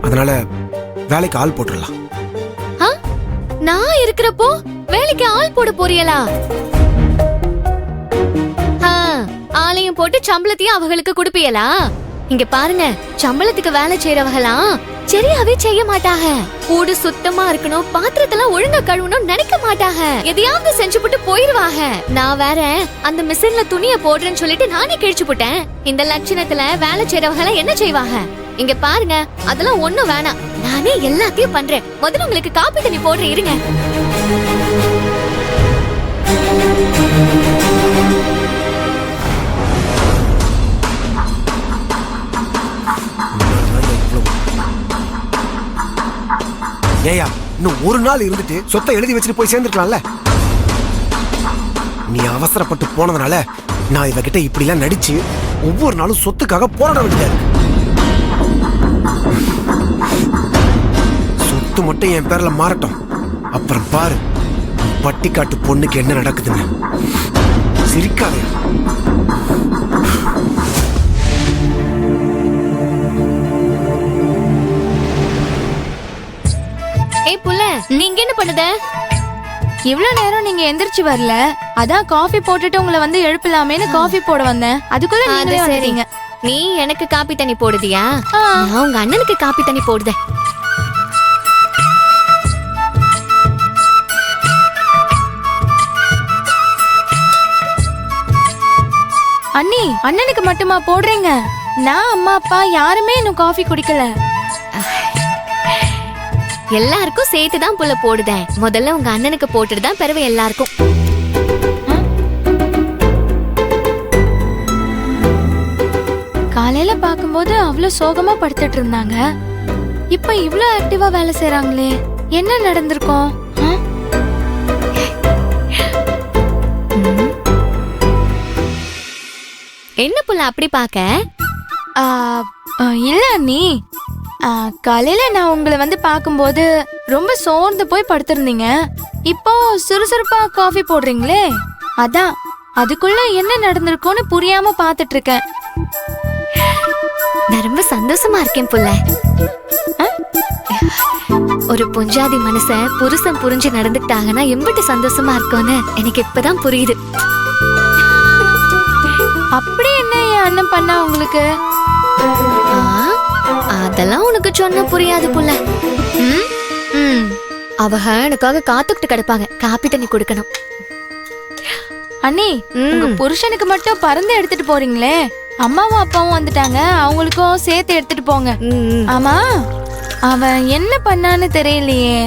அதனால வேலைக்கு ஆள் போட்டுடலாம். நான் இருக்கிறப்போ வேலைக்கு ஆள் போட போறியலா? ஆளையும் போட்டு சம்பளத்தையும் அவங்களுக்கு கொடுப்பியலா? இங்க பாருங்க, சம்பளத்துக்கு வேலை செய்யறவங்கலாம் சரியாவே செய்ய மாட்டாங்க. கூடு சுத்தமா இருக்கணும், பாத்திரத்தெல்லாம் ஒழுங்கா கழுவணும் நினைக்க மாட்டாங்க. எதையாவது செஞ்சுபுட்டு போயிருவாங்க. நான் வேற அந்த மிஷின்ல துணிய போடுறேன்னு சொல்லிட்டு நானே கிழிச்சு போட்டேன். இந்த லட்சணத்துல வேலை செய்யறவங்க என்ன செய்வாங்க? இங்க பாருங்க, அதெல்லாம் ஒண்ணும் வேணாம். நானே எல்லாத்தையும் பண்றேன். முதல்ல உங்களுக்கு காப்பி தண்ணி போடுறேன், இருங்க. ஏயா, இன்னும் ஒரு நாள் இருந்துட்டு சொத்தை எழுதி வச்சுட்டு போய் சேர்ந்துருக்கலாம்ல. நீ அவசரப்பட்டு போனதுனால நான் இவகிட்ட இப்படி எல்லாம் நடிச்சு ஒவ்வொரு நாளும் சொத்துக்காக போராட வேண்டியது. சொத்து மட்டும் என் பேர்ல மாறட்டும், அப்புறம் பாரு பட்டிக்காட்டு பொண்ணுக்கு என்ன நடக்குதுன்னு. சிரிக்காதே. நீங்க என்ன பண்ணுத? இவ்வளவு நேரம் நீங்க எந்திரிச்சு வரல, அதான் காஃபி போட்டுட்டு உங்களை வந்து எழுப்பலாமேன்னு காஃபி போட வந்தேன். அதுக்குள்ள நீங்களே வந்துட்டீங்க. நீ எனக்கு காப்பி தண்ணி போடுதியா? நான் உங்க அண்ணனுக்கு காப்பி தண்ணி போடுதேன். அண்ணி, அண்ணனுக்கு மட்டுமா போடுறீங்க? நான் அம்மா அப்பா யாருமே இன்னும் காஃபி குடிக்கல. எல்லாருக்கும் சேர்த்துதான் புள்ள போடுதேன். முதல்ல உங்க அண்ணனுக்கு போட்டுட்டு தான் பிறகு எல்லாருக்கும். காலையில பாக்கும்போது அவ்வளவு சோகமா படுத்துட்டு இருந்தாங்க. இப்ப இவ்ளோ ஆக்டிவா வேலை செய்யறாங்களே, என்ன நடந்திருக்கும்? என்ன புள்ள அப்படி பாக்க? இல்ல அண்ணி, காலையில நான் உங்களை வந்து பாக்கும்போது ரொம்ப சோர்ந்து போய் படுத்திருந்தீங்க. இப்போ சுறுசுறுப்பா காஃபி போடுறீங்களே, அதான் அதுக்குள்ள என்ன நடந்திருக்கும்னு புரியாம பாத்துட்டு இருக்கேன். நான் ரொம்ப சந்தோஷமா இருக்கேன் புள்ள. ஒரு பொஞ்சாதி மனச புருஷன் புரிஞ்சு நடந்துக்கிட்டாங்கன்னா எம்பிட்டு சந்தோஷமா இருக்கும்னு எனக்கு இப்பதான் புரியுது. அப்படி என்ன என் அண்ணன் பண்ணா உங்களுக்கு? அதெல்லாம் உனக்கு சொன்ன புரியாது புள்ள. அவங்க எனக்காக காத்துக்கிட்டு கிடப்பாங்க. காப்பி தண்ணி கொடுக்கணும். அண்ணி, உங்க புருஷனுக்கு மட்டும் பறந்து எடுத்துட்டு போறீங்களே, அம்மாவும் அப்பாவும் வந்துட்டாங்க, அவங்களுக்கும் சேர்த்து எடுத்துட்டு போங்க. ஆமா, அவன் என்ன பண்ணான்னு தெரியலையே.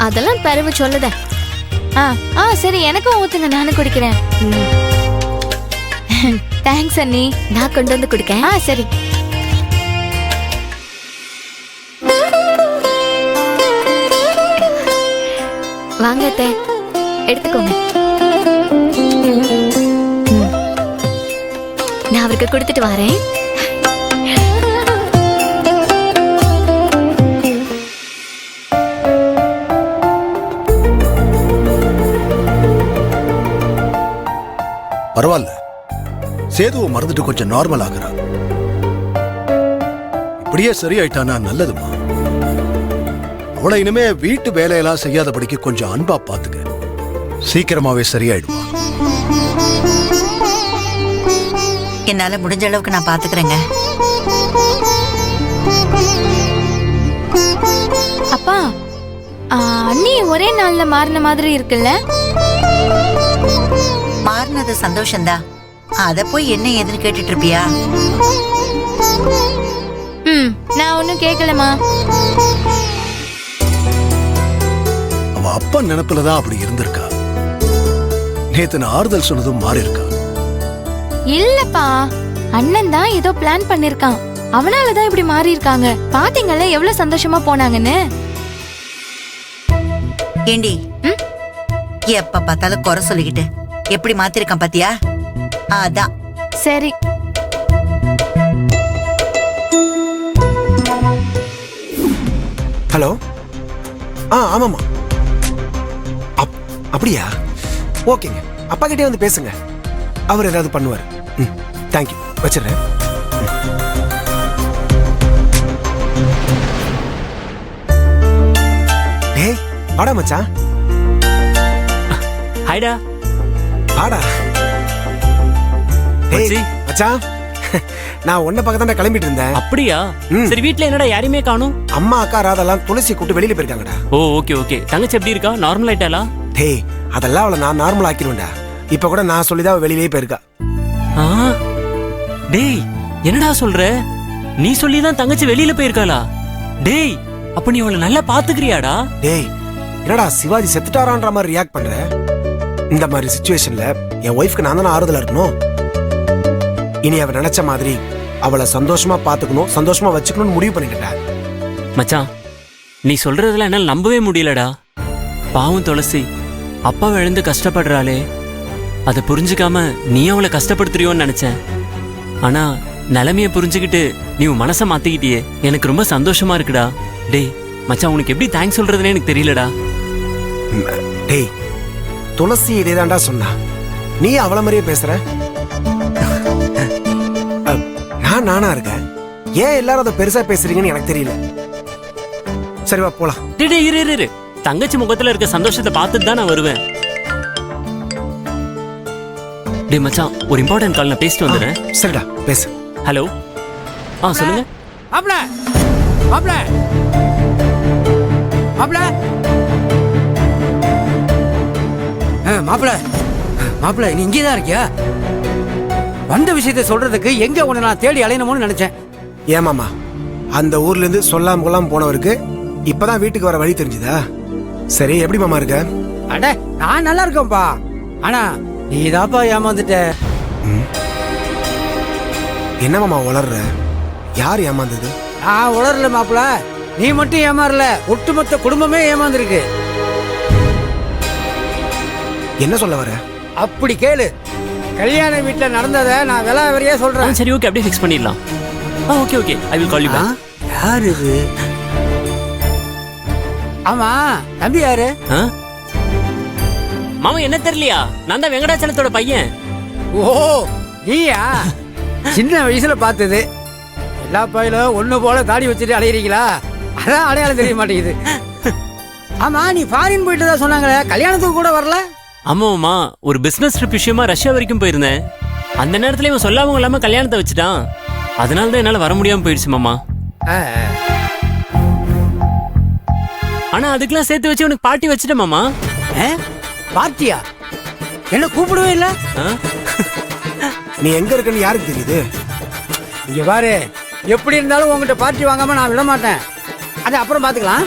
அதெல்லாம் பிறவு சொல்லுத. சரி, எனக்கும் ஊத்துங்க, நானும் குடிக்கிறேன். தேங்க்ஸ் அண்ணி. நான் கொண்டு வந்து குடிக்கேன். சரி. வாங்க அத்தை, எடுத்துக்கோங்க. நான் அவருக்கு கொடுத்துட்டு வரேன். பரவாயில்ல, சேதுவை மறந்துட்டு கொஞ்சம் நார்மல் ஆகுறான். இப்படியே சரியாயிட்டானா நல்லதுமா. அவளை இனிமே வீட்டு வேலையெல்லாம் செய்யாதபடிக்கு கொஞ்சம் அன்பா பாத்துக்க. சீக்கிரமாவே சரியாயிடுவா. என்னால முடிஞ்ச அளவுக்கு நான் பாத்துக்கிறேங்க. அப்பா, அண்ணி ஒரே நாள்ல மாறின மாதிரி இருக்குல்ல? மாறினது சந்தோஷம்தான். அத போய் என்ன ஏதுன்னு கேட்டுட்டு இருப்பியா? நான் ஒன்னும் கேட்கலமா. அவ அப்பா நினைப்புலதான் அப்படி இருந்திருக்கா. நேத்து நான் ஆறுதல் சொன்னதும் மாறி இருக்கா. இல்லப்பா, அண்ணன் தான் ஏதோ பிளான் பண்ணிருக்கான். அவனாலதான் இப்படி மாறி இருக்காங்க. பாத்தீங்கல்ல எவ்வளவு சந்தோஷமா போனாங்கன்னு. ஏண்டி, எப்ப பார்த்தாலும் குறை சொல்லிக்கிட்டு எப்படி மாத்திருக்கான் பாத்தியா? அதான் சரி. ஹலோ. ஆமாமா. அப்படியா? ஓகேங்க, அப்பா கிட்டே வந்து பேசுங்க. அவர் ஏதாவது பண்ணுவார். தேங்க்யூ, வச்சிடுறேன். வாடா மச்சான், ஹாய்டா. வாடா. டேய், மச்சி. மச்சான், நான் உன்னை பக்கத்தாண்ட கிளம்பிட்டு இருந்தேன். அப்படியா? ம். சரி, வீட்ல என்னடா யாரையுமே காணும்? அம்மா அக்கா ராதெல்லாம் துளசி கூப்பிட்டு வெளியில போயிருக்காங்கடா. ஓ, ஓகே ஓகே. தங்கச்சி எப்படி இருக்கா? நார்மல் ஆயிட்டாளா? டேய், அதெல்லாம் அவளை நான் நார்மல் ஆக்கிடுவேன்டா. இப்ப கூட நான் சொல்லிதான் அவ வெளியிலேயே போயிருக்கா. ஆ, டேய் என்னடா சொல்ற? நீ சொல்லிதான் தங்கச்சி வெளியில போயிருக்காளா? டேய், அப்ப நீ அவளை நல்லா பாத்துக்கிறியாடா? டேய், என்னடா சிவாஜி செத்துட்டாரான்ற மாதிரி ரியாக்ட் பண்ற? இந்த மாதிரி சிச்சுவேஷன்ல என் ஒய்ஃப்க்கு நான் தானே ஆறுதலா இருக்கணும். இனி அவ நினைச்ச மாதிரி அவளை சந்தோஷமா பாத்துக்கணும், சந்தோஷமா வச்சுக்கணும்னு முடிவு பண்ணிட்டேன். மச்சான், நீ சொல்றதெல்லாம் என்னால நம்பவே முடியலடா. பாவம் துளசி, அப்பாவை இழந்து கஷ்டப்படுறாளே, அதை புரிஞ்சுக்காம நீ அவளை கஷ்டப்படுத்துறியோன்னு நினைச்சேன். ஆனா நிலைமைய புரிஞ்சுக்கிட்டு நீ உன் மனசை மாத்திக்கிட்டியே, எனக்கு ரொம்ப சந்தோஷமா இருக்குடா. டேய் மச்சான், உனக்கு எப்படி தேங்க்ஸ் சொல்றதுன்னு எனக்கு தெரியலடா. டேய், துளசி இதேதான்டா சொன்னா, நீ அவள மாதிரியே பேசுற. நானா இருக்கேன், ஏன் எல்லாரும் அதை பெருசா பேசுறீங்கன்னு எனக்கு தெரியல. சரி வா போலாம். டேய் டேய், இரு இரு இரு. தங்கச்சி முகத்துல இருக்க சந்தோஷத்தை பார்த்துட்டு தான் நான் வருவேன். டேய் மச்சான், ஒரு இம்பார்ட்டன்ட் கால், நான் பேசிட்டு வந்துடுறேன். சரிடா, பேசு. ஹலோ. சொல்லுங்க. மாப்ள மாப்ள மாப்ள மாப்ள மாப்ள நீ இங்கே தான் இருக்கியா? வந்த விஷயத்தை சொல்றதுக்கு எங்க உன்னை நான் தேடி அலையணுமோன்னு நினைச்சேன். ஏமாமா, அந்த ஊர்ல இருந்து சொல்லாம கொள்ளாம போனவருக்கு இப்பதான் வீட்டுக்கு வர வழி தெரிஞ்சுதா? சரி, எப்படி மாமா இருக்க? அட, நான் நல்லா இருக்கேன்ப்பா. ஆனா நீதாப்பா ஏமாந்துட்ட. என்ன மாமா உளர்ற? யார் ஏமாந்தது? நான் உளரல மாப்ள, நீ மட்டும் ஏமாறல, ஒட்டுமொத்த குடும்பமே ஏமாந்துருக்கு. என்ன சொல்ல வர? அப்படி கேளு. கல்யாண வீட்டுல நடந்ததை நான் விலாவரியா சொல்றேன். சரி ஓகே, அப்படியே ஃபிக்ஸ் பண்ணிடலாம். Okay okay, I will call you back. யார் இது? ஆமா, தம்பி யாரு? மாமா என்ன தெரியலையா? நான் தான் வெங்கடாச்சலத்தோட பையன். ஓ, நீயா? சின்ன வயசுல பார்த்தது. எல்லா பையிலும் ஒண்ணு போல தாடி வச்சுட்டு அலையிறீங்களா? அதான் அடையாளம் தெரிய மாட்டேங்குது. ஆமா, நீ ஃபாரின் போயிட்டு தான் சொன்னாங்களே, கல்யாணத்துக்கு கூட வரல? ஆமாம்மா, ஒரு பிசினஸ் ட்ரிப் விஷயமா ரஷ்யா வரைக்கும் போயிருந்தேன். அந்த நேரத்துல இவன் சொல்லாம இல்லாம கல்யாணத்தை வச்சுட்டான். அதனால தான் என்னால வர முடியாம போயிடுச்சு மாமா. ஆனா அதுக்கெல்லாம் சேர்த்து வச்சு உனக்கு பார்ட்டி வச்சுட்டேன் மாமா. பார்ட்டியா? என்ன கூப்பிடவே இல்ல? நீ எங்க இருக்கன்னு யாருக்கு தெரியுது? இங்க பாரு, எப்படி இருந்தாலும் உங்ககிட்ட பார்ட்டி வாங்காம நான் விட மாட்டேன். அது அப்புறம் பாத்துக்கலாம்.